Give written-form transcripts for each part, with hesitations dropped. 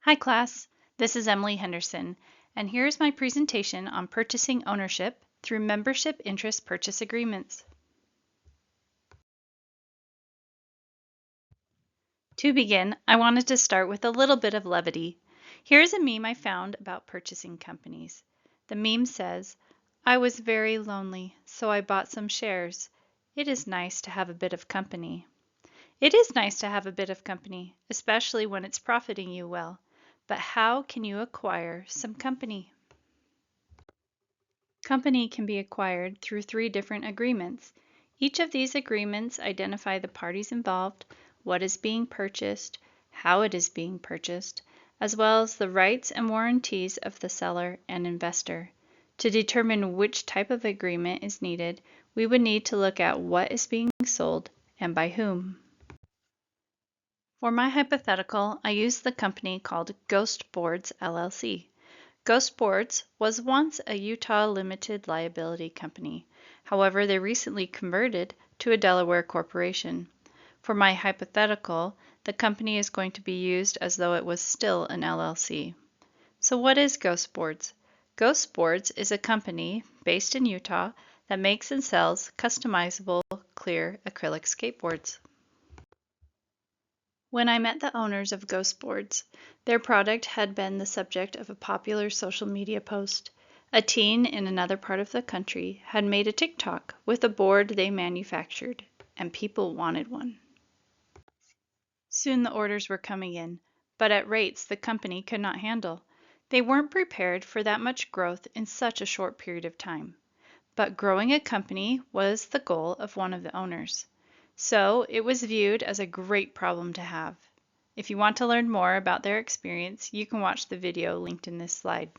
Hi class, this is Emily Henderson, and here's my presentation on purchasing ownership through membership interest purchase agreements. To begin, I wanted to start with a little bit of levity. Here's a meme I found about purchasing companies. The meme says, "I was very lonely, so I bought some shares. It is nice to have a bit of company." It is nice to have a bit of company, especially when it's profiting you well. But how can you acquire some company? Company can be acquired through 3 different agreements. Each of these agreements identify the parties involved, what is being purchased, how it is being purchased, as well as the rights and warranties of the seller and investor. To determine which type of agreement is needed, we would need to look at what is being sold and by whom. For my hypothetical, I used the company called Ghost Boards, LLC. Ghost Boards was once a Utah limited liability company. However, they recently converted to a Delaware corporation. For my hypothetical, the company is going to be used as though it was still an LLC. So what is Ghost Boards? Ghost Boards is a company based in Utah that makes and sells customizable clear acrylic skateboards. When I met the owners of Ghost Boards, their product had been the subject of a popular social media post. A teen in another part of the country had made a TikTok with a board they manufactured, and people wanted one. Soon the orders were coming in, but at rates the company could not handle. They weren't prepared for that much growth in such a short period of time. But growing a company was the goal of one of the owners. So it was viewed as a great problem to have. If you want to learn more about their experience, you can watch the video linked in this slide.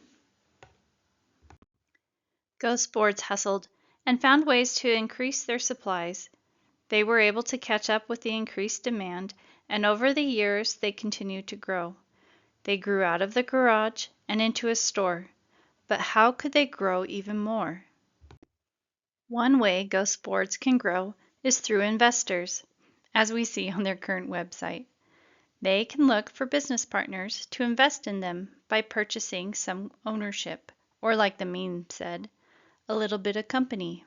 Ghost Boards hustled and found ways to increase their supplies. They were able to catch up with the increased demand, and over the years they continued to grow. They grew out of the garage and into a store. But how could they grow even more? One way Ghost Boards can grow is through investors, as we see on their current website. They can look for business partners to invest in them by purchasing some ownership, or like the meme said, a little bit of company.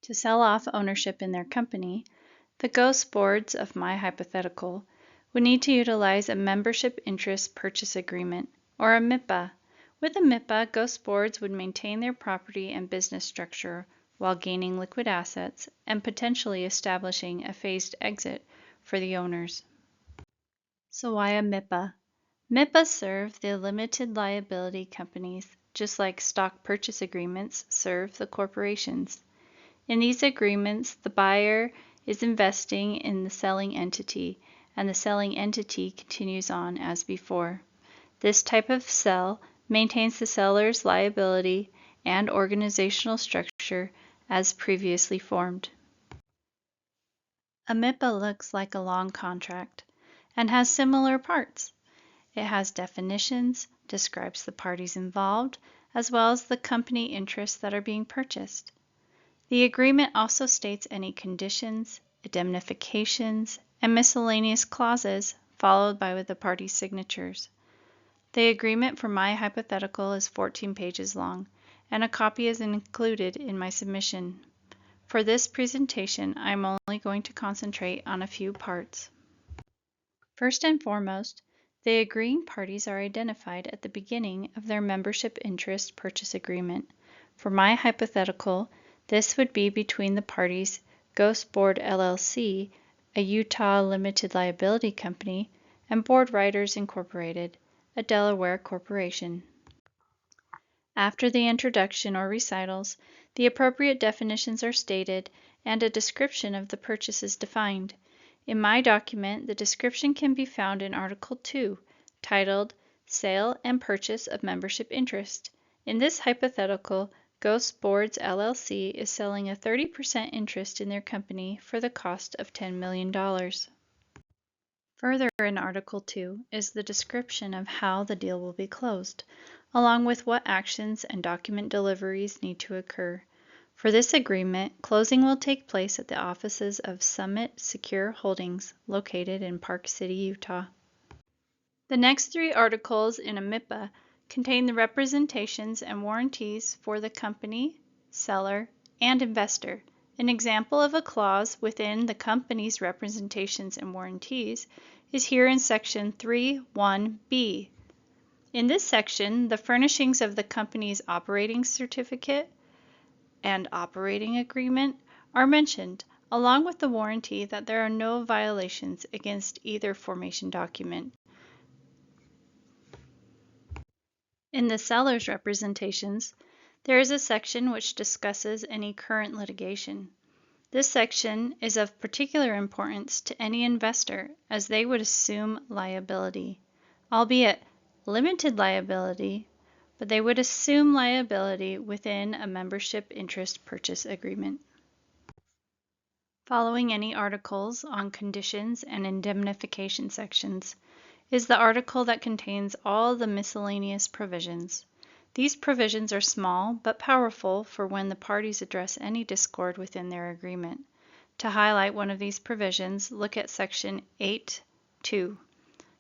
To sell off ownership in their company, the Ghost Boards of my hypothetical would need to utilize a membership interest purchase agreement, or a MIPA. With a MIPA, Ghost Boards would maintain their property and business structure while gaining liquid assets and potentially establishing a phased exit for the owners. So why a MIPA? MIPAs serve the limited liability companies just like stock purchase agreements serve the corporations. In these agreements, the buyer is investing in the selling entity, and the selling entity continues on as before. This type of sell maintains the seller's liability and organizational structure as previously formed. A MIPA looks like a long contract and has similar parts. It has definitions, describes the parties involved, as well as the company interests that are being purchased. The agreement also states any conditions, indemnifications, and miscellaneous clauses, followed by the parties' signatures. The agreement for my hypothetical is 14 pages long, and a copy is included in my submission. For this presentation, I'm only going to concentrate on a few parts. First and foremost, the agreeing parties are identified at the beginning of their membership interest purchase agreement. For my hypothetical, this would be between the parties Ghost Board LLC, a Utah limited liability company, and Board Writers Incorporated, a Delaware corporation. After the introduction or recitals, the appropriate definitions are stated and a description of the purchase is defined. In my document, the description can be found in Article 2, titled Sale and Purchase of Membership Interest. In this hypothetical, Ghost Boards LLC is selling a 30% interest in their company for the cost of $10 million. Further in Article 2 is the description of how the deal will be closed, along with what actions and document deliveries need to occur. For this agreement, closing will take place at the offices of Summit Secure Holdings, located in Park City, Utah. The next three articles in a MIPA contain the representations and warranties for the company, seller, and investor. An example of a clause within the company's representations and warranties is here in section 3(1)(b). In this section, the furnishings of the company's operating certificate and operating agreement are mentioned, along with the warranty that there are no violations against either formation document. In the seller's representations, there is a section which discusses any current litigation. This section is of particular importance to any investor as they would assume liability, albeit limited liability, but they would assume liability within a membership interest purchase agreement. Following any articles on conditions and indemnification sections is the article that contains all the miscellaneous provisions. These provisions are small but powerful for when the parties address any discord within their agreement. To highlight one of these provisions, look at section 8(2).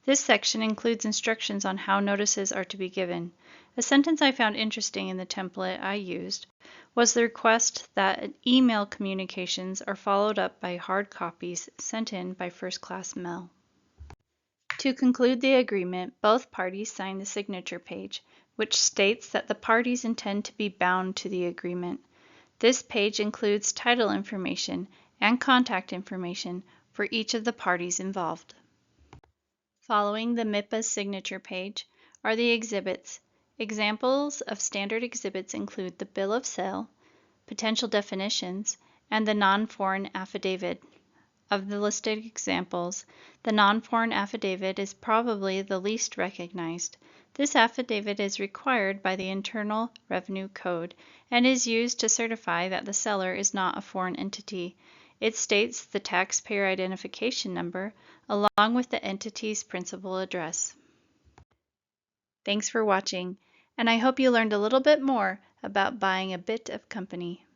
This section includes instructions on how notices are to be given. A sentence I found interesting in the template I used was the request that email communications are followed up by hard copies sent in by first-class mail. To conclude the agreement, both parties sign the signature page, which states that the parties intend to be bound to the agreement. This page includes title information and contact information for each of the parties involved. Following the MIPA's signature page are the exhibits. Examples of standard exhibits include the bill of sale, potential definitions, and the non-foreign affidavit. Of the listed examples, the non-foreign affidavit is probably the least recognized. This affidavit is required by the Internal Revenue Code and is used to certify that the seller is not a foreign entity. It states the taxpayer identification number along with the entity's principal address. Thanks for watching, and I hope you learned a little bit more about buying a bit of company.